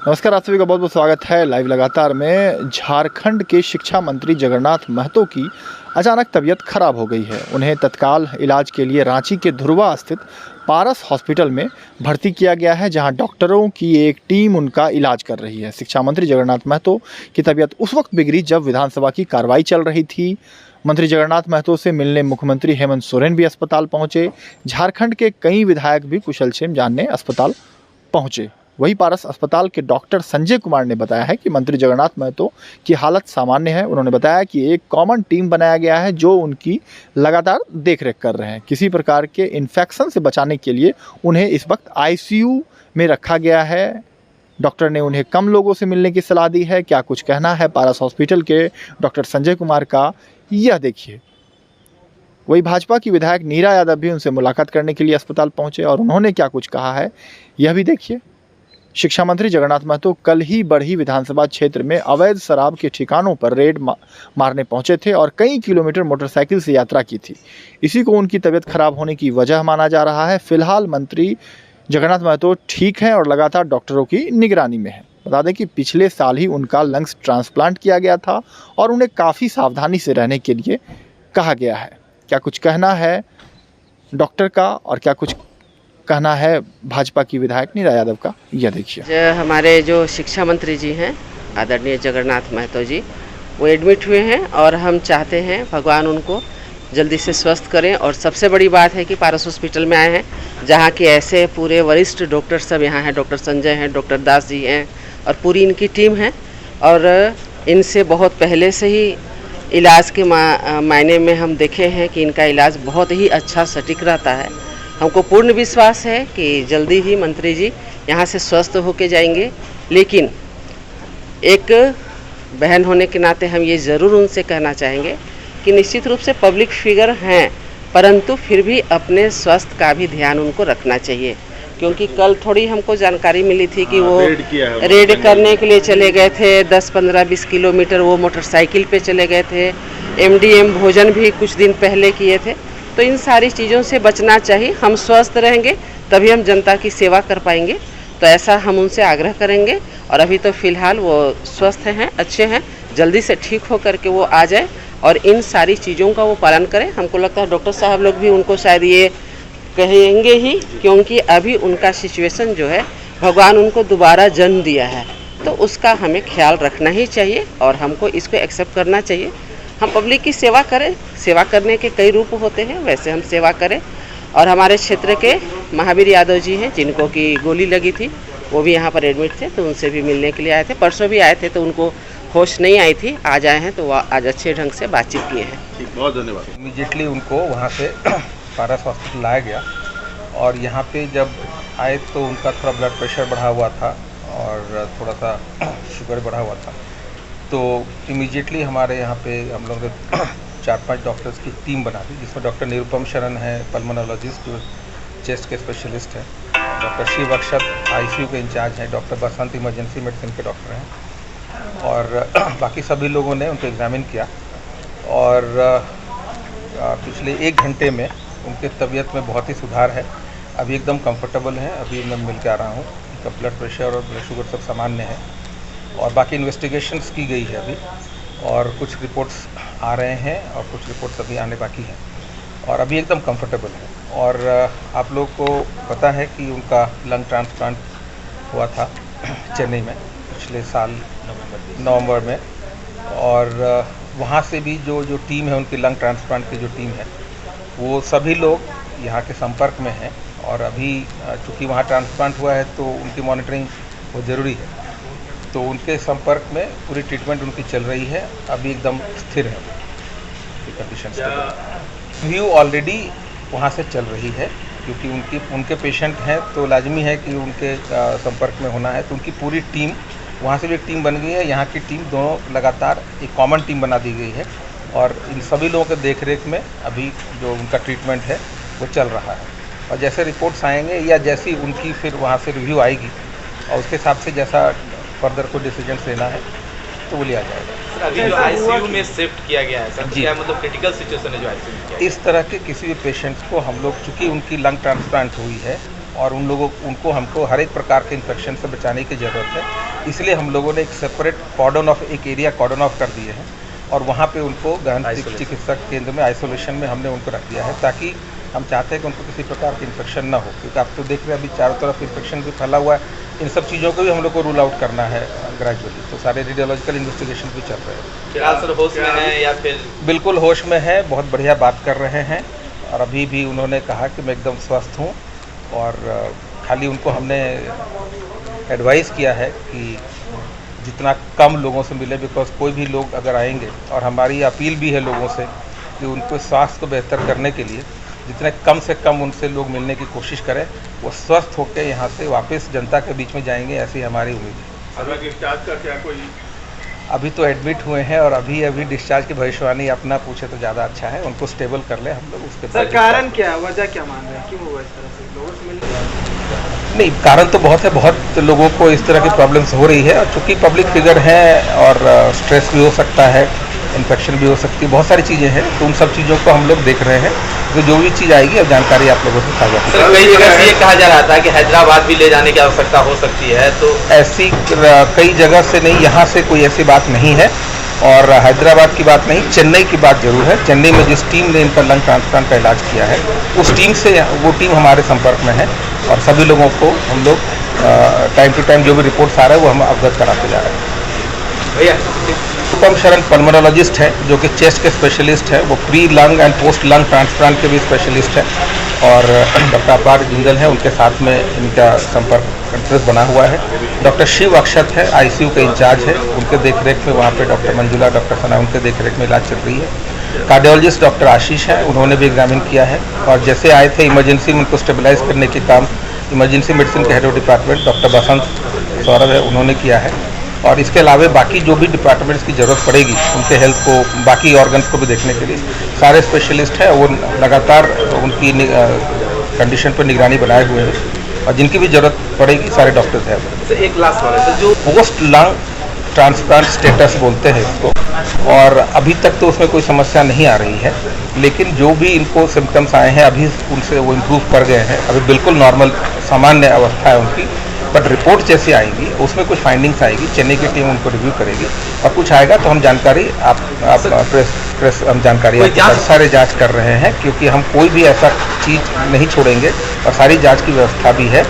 नमस्कार, आप सभी का बहुत बहुत स्वागत है लाइव लगातार में। झारखंड के शिक्षा मंत्री जगन्नाथ महतो की अचानक तबीयत खराब हो गई है। उन्हें तत्काल इलाज के लिए रांची के धुर्वा स्थित पारस हॉस्पिटल में भर्ती किया गया है, जहां डॉक्टरों की एक टीम उनका इलाज कर रही है। शिक्षा मंत्री जगन्नाथ महतो की तबीयत उस वक्त बिगड़ी जब विधानसभा की कार्रवाई चल रही थी। मंत्री जगन्नाथ महतो से मिलने मुख्यमंत्री हेमंत सोरेन भी अस्पताल पहुंचे। झारखंड के कई विधायक भी कुशलक्षेम जानने अस्पताल पहुंचे। वही पारस अस्पताल के डॉक्टर संजय कुमार ने बताया है कि मंत्री जगन्नाथ महतो की हालत सामान्य है। उन्होंने बताया कि एक कॉमन टीम बनाया गया है जो उनकी लगातार देखरेख कर रहे हैं। किसी प्रकार के इन्फेक्शन से बचाने के लिए उन्हें इस वक्त आईसीयू में रखा गया है। डॉक्टर ने उन्हें कम लोगों से मिलने की सलाह दी है। क्या कुछ कहना है पारस हॉस्पिटल के डॉक्टर संजय कुमार का, यह देखिए। वही भाजपा की विधायक नीरा यादव भी उनसे मुलाकात करने के लिए अस्पताल पहुंचे और उन्होंने क्या कुछ कहा है, यह भी देखिए। शिक्षा मंत्री जगन्नाथ महतो कल ही बरही विधानसभा क्षेत्र में अवैध शराब के ठिकानों पर रेड मारने पहुंचे थे और कई किलोमीटर मोटरसाइकिल से यात्रा की थी। इसी को उनकी तबीयत खराब होने की वजह माना जा रहा है। फिलहाल मंत्री जगन्नाथ महतो ठीक हैं और लगातार डॉक्टरों की निगरानी में है। बता दें कि पिछले साल ही उनका लंग्स ट्रांसप्लांट किया गया था और उन्हें काफ़ी सावधानी से रहने के लिए कहा गया है। क्या कुछ कहना है डॉक्टर का और क्या कुछ कहना है भाजपा की विधायक नीरा यादव का, यह देखिए। हमारे जो शिक्षा मंत्री जी हैं आदरणीय जगन्नाथ महतो जी, वो एडमिट हुए हैं और हम चाहते हैं भगवान उनको जल्दी से स्वस्थ करें। और सबसे बड़ी बात है कि पारस हॉस्पिटल में आए हैं जहाँ के ऐसे पूरे वरिष्ठ डॉक्टर सब यहाँ हैं। डॉक्टर संजय हैं, डॉक्टर दास जी हैं और पूरी इनकी टीम है। और इनसे बहुत पहले से ही इलाज के मायने में हम देखे हैं कि इनका इलाज बहुत ही अच्छा सटीक रहता है। हमको पूर्ण विश्वास है कि जल्दी ही मंत्री जी यहाँ से स्वस्थ होके जाएंगे। लेकिन एक बहन होने के नाते हम ये ज़रूर उनसे कहना चाहेंगे कि निश्चित रूप से पब्लिक फिगर हैं, परंतु फिर भी अपने स्वास्थ्य का भी ध्यान उनको रखना चाहिए। क्योंकि कल थोड़ी हमको जानकारी मिली थी कि वो रेड करने के लिए चले गए थे। 10-15-20 किलोमीटर वो मोटरसाइकिल पे चले गए थे। MDM भोजन भी कुछ दिन पहले किए थे। तो इन सारी चीज़ों से बचना चाहिए। हम स्वस्थ रहेंगे तभी हम जनता की सेवा कर पाएंगे, तो ऐसा हम उनसे आग्रह करेंगे। और अभी तो फिलहाल वो स्वस्थ हैं, अच्छे हैं। जल्दी से ठीक हो करके वो आ जाए और इन सारी चीज़ों का वो पालन करें। हमको लगता है डॉक्टर साहब लोग भी उनको शायद ये कहेंगे ही, क्योंकि अभी उनका सिचुएशन जो है, भगवान उनको दोबारा जन्म दिया है, तो उसका हमें ख्याल रखना ही चाहिए और हमको इसको एक्सेप्ट करना चाहिए। हम पब्लिक की सेवा करें, सेवा करने के कई रूप होते हैं, वैसे हम सेवा करें। और हमारे क्षेत्र के महावीर यादव जी हैं जिनको की गोली लगी थी, वो भी यहाँ पर एडमिट थे, तो उनसे भी मिलने के लिए आए थे। परसों भी आए थे तो उनको होश नहीं आई थी, आज आए हैं तो वो आज अच्छे ढंग से बातचीत किए हैं। ठीक, बहुत धन्यवाद। इमीडिएटली उनको वहाँ से पारस हॉस्पिटल लाया गया और यहाँ पे जब आए तो उनका थोड़ा ब्लड प्रेशर बढ़ा हुआ था और थोड़ा सा शुगर बढ़ा हुआ था। तो इमीडिएटली हमारे यहाँ पे हम लोग 4-5 डॉक्टर्स की टीम बना दी, जिसमें डॉक्टर निरुपम शरण है, पल्मोनोलॉजिस्ट जो चेस्ट के स्पेशलिस्ट हैं, डॉक्टर शिव अक्षत ICU के इंचार्ज हैं, डॉक्टर बसंत इमरजेंसी मेडिसिन के डॉक्टर हैं और बाकी सभी लोगों ने उनको एग्जामिन किया। और पिछले 1 घंटे में उनके तबीयत में बहुत ही सुधार है। अभी एकदम कंफर्टेबल हैं। अभी मैं मिल के आ रहा हूँ, उनका ब्लड प्रेशर और ब्लड शुगर सब सामान्य है और बाकी इन्वेस्टिगेशंस की गई है अभी, और कुछ रिपोर्ट्स आ रहे हैं और कुछ रिपोर्ट्स अभी आने बाकी हैं और अभी एकदम कंफर्टेबल है। और आप लोग को पता है कि उनका लंग ट्रांसप्लांट हुआ था चेन्नई में पिछले साल नवंबर में, और वहाँ से भी जो टीम है उनकी लंग ट्रांसप्लांट की जो टीम है, वो सभी लोग यहाँ के संपर्क में हैं। और अभी चूँकि वहाँ ट्रांसप्लांट हुआ है तो उनकी मॉनिटरिंग बहुत ज़रूरी है, तो उनके संपर्क में पूरी ट्रीटमेंट उनकी चल रही है। अभी एकदम स्थिर है कंडीशन। व्यू ऑलरेडी वहाँ से चल रही है, क्योंकि उनके पेशेंट हैं तो लाजमी है कि उनके संपर्क में होना है। तो उनकी पूरी टीम, वहाँ से भी एक टीम बन गई है, यहाँ की टीम, दोनों लगातार एक कॉमन टीम बना दी गई है और इन सभी लोगों के देखरेख में अभी जो उनका ट्रीटमेंट है वो चल रहा है। और जैसे रिपोर्ट्स आएंगे या जैसी उनकी फिर वहाँ से रिव्यू आएगी और उसके हिसाब से जैसा फर्दर कोई डिसीजन लेना है तो वो लिया जाएगा। सर, अभी जो ICU में शिफ्ट किया गया है सर, क्या मतलब क्रिटिकल सिचुएशन है जो ICU में किया? इस तरह के किसी भी पेशेंट्स को हम लोग, चूँकि उनकी लंग ट्रांसप्लांट हुई है और उनको हमको हर एक प्रकार के इन्फेक्शन से बचाने की ज़रूरत है। इसलिए हम लोगों ने एक सेपरेट एक एरिया कॉर्डन ऑफ कर दिए हैं और वहाँ पे उनको गहन चिकित्सक केंद्र में आइसोलेशन में हमने उनको रख दिया है, ताकि हम चाहते हैं कि उनको किसी प्रकार की इन्फेक्शन ना हो, क्योंकि आप तो देख रहे हैं अभी चारों तरफ इन्फेक्शन भी फैला हुआ है। इन सब चीज़ों को भी हम लोग को रूल आउट करना है ग्रेजुअली, तो सारे रेडियोलॉजिकल इन्वेस्टिगेशन भी चल रहे हैं। फिलहाल सर होश में है या फिर? बिल्कुल होश में है, बहुत बढ़िया बात कर रहे हैं और अभी भी उन्होंने कहा कि मैं एकदम स्वस्थ हूँ और खाली उनको हमने एडवाइस किया है कि जितना कम लोगों से मिले, बिकॉज कोई भी लोग अगर आएंगे, और हमारी अपील भी है लोगों से कि उनको स्वास्थ्य को बेहतर करने के लिए जितने कम से कम उनसे लोग मिलने की कोशिश करें, वो स्वस्थ होकर यहाँ से वापस जनता के बीच में जाएंगे, ऐसी हमारी उम्मीद है। अगर डिस्चार्ज का क्या कोई? अभी तो एडमिट हुए हैं और अभी डिस्चार्ज की भविष्यवाणी अपना पूछे तो ज़्यादा अच्छा है, उनको स्टेबल कर ले हम लोग, उसके बाद। सर कारण क्या, वजह क्या मान रहे हैं, क्यों हुआ इस तरह से लोगों से मिलने? नहीं, कारण तो बहुत है, बहुत लोगों को इस तरह की प्रॉब्लम्स हो रही है और चूँकि पब्लिक फिगर है और स्ट्रेस भी हो सकता है, इन्फेक्शन भी हो सकती है, बहुत सारी चीज़ें हैं, तो उन सब चीज़ों को हम लोग देख रहे हैं। तो जो भी चीज़ आएगी अब जानकारी आप लोगों से साझा करेंगे। सर, कई जगह से ये कहा जा रहा था कि हैदराबाद भी ले जाने की आवश्यकता हो सकती है, तो ऐसी कई जगह से नहीं, यहाँ से कोई ऐसी बात नहीं है और हैदराबाद की बात नहीं, चेन्नई की बात जरूर है। चेन्नई में जिस टीम ने इनका लंग ट्रांसप्लांट का इलाज किया है, उस टीम से वो टीम हमारे संपर्क में है और सभी लोगों को हम लोग टाइम टू टाइम जो भी रिपोर्ट्स आ रहा है वो हम अवगत कराते जा रहे हैं। भैया अनुपम शरण पल्मोनोलॉजिस्ट है, जो कि चेस्ट के स्पेशलिस्ट है, वो pre lung and post lung transplant के भी स्पेशलिस्ट है और डॉक्टर अपार जिंदल है, उनके साथ में इनका संपर्क कॉन्फ्रेंस बना हुआ है। डॉक्टर शिव अक्षत है, आईसीयू के इंचार्ज है, उनके देखरेख में वहाँ पे डॉक्टर मंजुला, डॉक्टर सना, उनके देखरेख में इलाज चल रही है। कार्डियोलॉजिस्ट डॉक्टर आशीष है, उन्होंने भी एग्जामिन किया है और जैसे आए थे इमरजेंसी में उनको स्टेबलाइज करने के काम इमरजेंसी मेडिसिन के हेड ऑफ डिपार्टमेंट डॉक्टर बसंत सौरभ है, उन्होंने किया है और इसके अलावा बाकी जो भी डिपार्टमेंट्स की ज़रूरत पड़ेगी उनके हेल्थ को, बाकी ऑर्गन्स को भी देखने के लिए सारे स्पेशलिस्ट हैं, वो लगातार उनकी कंडीशन पर निगरानी बनाए हुए हैं और जिनकी भी ज़रूरत पड़ेगी सारे डॉक्टर्स हैं। तो एक लास्ट वाला तो जो पोस्ट लंग ट्रांसप्लांट स्टेटस बोलते हैं इसको, और अभी तक तो उसमें कोई समस्या नहीं आ रही है, लेकिन जो भी इनको सिम्टम्स आए हैं अभी उनसे वो इम्प्रूव कर गए हैं, अभी बिल्कुल नॉर्मल सामान्य अवस्था है उनकी, बट रिपोर्ट जैसे आएगी उसमें कुछ फाइंडिंग्स आएगी, चेन्नई की टीम उनको रिव्यू करेगी और कुछ आएगा तो हम जानकारी आप प्रेस हम जानकारी सारे जांच कर रहे हैं, क्योंकि हम कोई भी ऐसा चीज़ नहीं छोड़ेंगे और सारी जांच की व्यवस्था भी है।